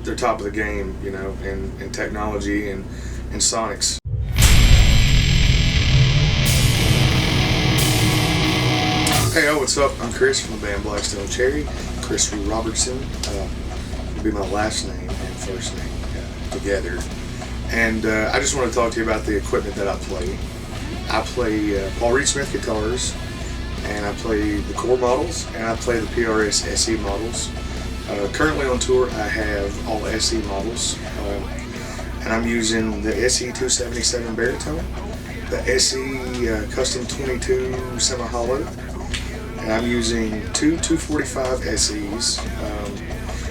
they're top of the game, you know, in technology and sonics. Hey, what's up? I'm Chris from the band Blackstone Cherry. Chris Robertson would be my last name and first name together. And I just want to talk to you about the equipment that I play. I play Paul Reed Smith guitars, and I play the core models, and I play the PRS SE models. Currently on tour, I have all SE models, and I'm using the SE 277 baritone, the SE Custom 22 semi-hollow, and I'm using two 245 SEs.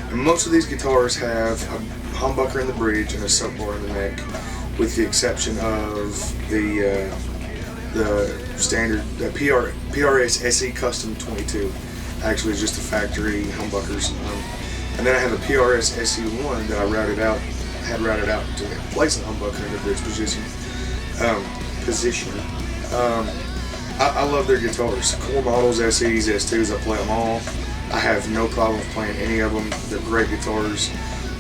And most of these guitars have a humbucker in the bridge and a sub bar in the neck, with the exception of the standard PRS SE Custom 22. Actually, it's just the factory humbuckers. And then I have a PRS SE1 that I had routed out to place the humbucker in the bridge position. I love their guitars. Core models, SEs, S2s, I play them all. I have no problem with playing any of them. They're great guitars.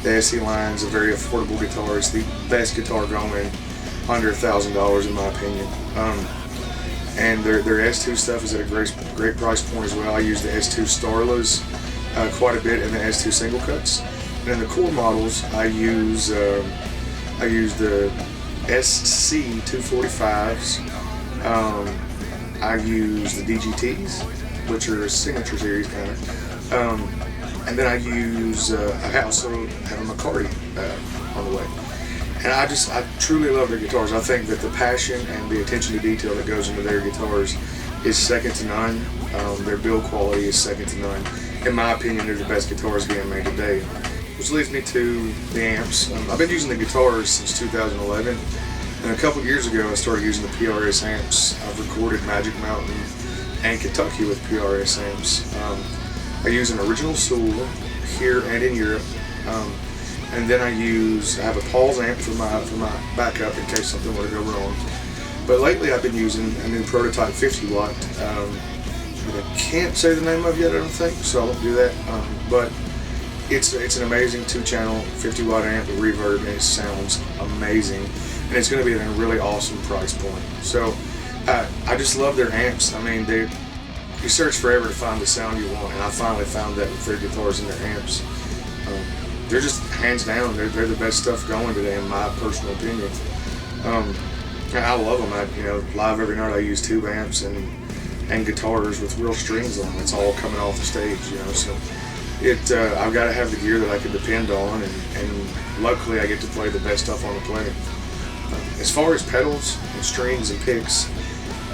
The SE line's a very affordable guitar. It's the best guitar going under $1,000 in my opinion. And their S2 stuff is at a great price point as well. I use the S2 Starlas quite a bit, and the S2 single cuts. And in the core models, I use the SC 245s. I use the DGTs, which are a signature series kind of. And then I also have a McCarty on the way. And I truly love their guitars. I think that the passion and the attention to detail that goes into their guitars is second to none. Their build quality is second to none. In my opinion, they're the best guitars being made today. Which leads me to the amps. I've been using the guitars since 2011. And a couple years ago, I started using the PRS amps. I've recorded Magic Mountain and Kentucky with PRS amps. I use an original Sewell here and in Europe. And then I have a Paul's amp for my backup in case something were to go wrong. But lately I've been using a new prototype 50 watt. I can't say the name of yet, I don't think, so I won't do that. But it's an amazing 2-channel 50 watt amp with reverb, and it sounds amazing. And it's going to be at a really awesome price point. So I just love their amps. I mean, you search forever to find the sound you want, and I finally found that with their guitars and their amps. They're just hands down, they're the best stuff going today in my personal opinion. I love them. Live every night I use tube amps and guitars with real strings on them. It's all coming off the stage, so I've got to have the gear that I can depend on, and luckily I get to play the best stuff on the planet. As far as pedals and strings and picks,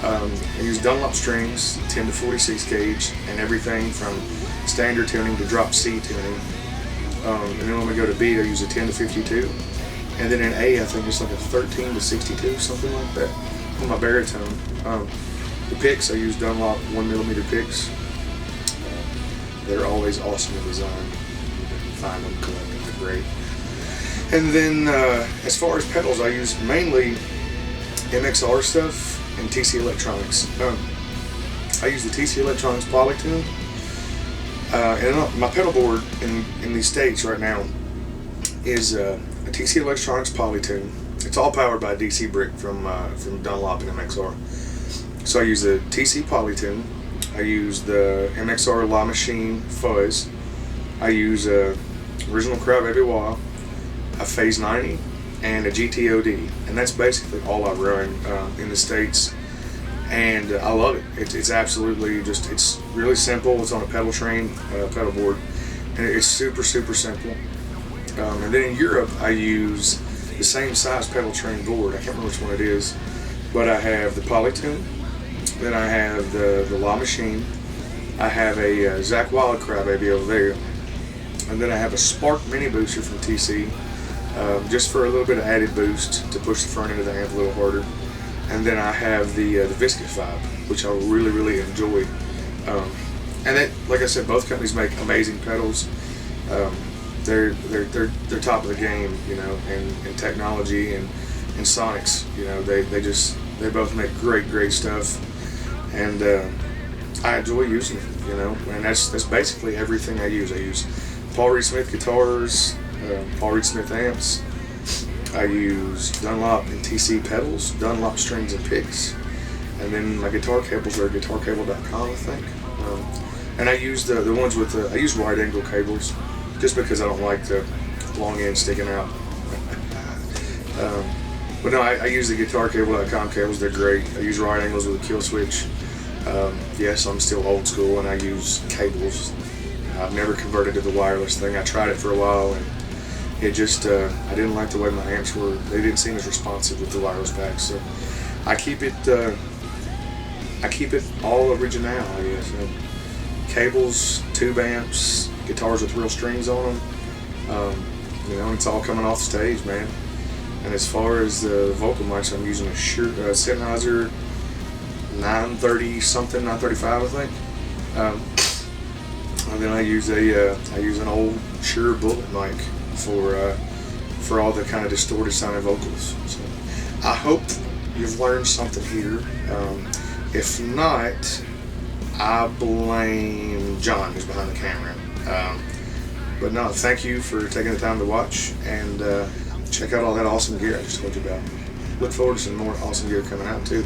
I use Dunlop strings, 10 to 46 gauge, and everything from standard tuning to drop C tuning. And then when we go to B, I use a 10 to 52. And then in A, I think it's like a 13 to 62, something like that, for my baritone. The picks, I use Dunlop 1mm picks. They're always awesome in design. You can find them, collect them, they're great. And then as far as pedals, I use mainly MXR stuff and TC Electronics. I use the TC Electronics Polytune. And my pedal board in these States right now is a TC Electronics Polytune. It's all powered by a DC brick from Dunlop and MXR. So I use the TC Polytune. I use the MXR La Machine Fuzz. I use a original Crybaby Wah, a Phase 90, and a GTOD. And that's basically all I run in the States. And I love it. It's absolutely it's really simple. It's on a pedal train, pedal board, and it's super simple. And then in Europe, I use the same size pedal train board. I can't remember which one it is, but I have the Polytune. Then I have the La Machine. I have a Zach Wild Crybaby over there, and then I have a Spark Mini Booster from TC, just for a little bit of added boost to push the front end of the amp a little harder. And then I have the Viscous Vibe, which I really enjoy. And that, like I said, both companies make amazing pedals. They're top of the game, in technology and sonics. They both make great stuff, and I enjoy using them. And that's basically everything I use. I use Paul Reed Smith guitars, Paul Reed Smith amps. I use Dunlop and TC pedals, Dunlop strings and picks, and then my guitar cables are guitarcable.com, I think. And I use the ones with I use wide angle cables, just because I don't like the long end sticking out. But no, I use the guitarcable.com cables. They're great. I use right angles with a kill switch. Yes, I'm still old school and I use cables. I've never converted to the wireless thing. I tried it for a while and it just, I didn't like the way my amps were. They didn't seem as responsive with the wireless pack. So I keep it all original, I guess. Cables, tube amps, guitars with real strings on them. It's all coming off the stage, man. And as far as the vocal mics, I'm using a Sennheiser 930 something, 935, I think. And then I use an old Shure Bullet mic for all the kind of distorted sounding vocals. So I hope you've learned something here. If not, I blame John, who's behind the camera. But no, thank you for taking the time to watch, and check out all that awesome gear I just told you about. Look forward to some more awesome gear coming out too.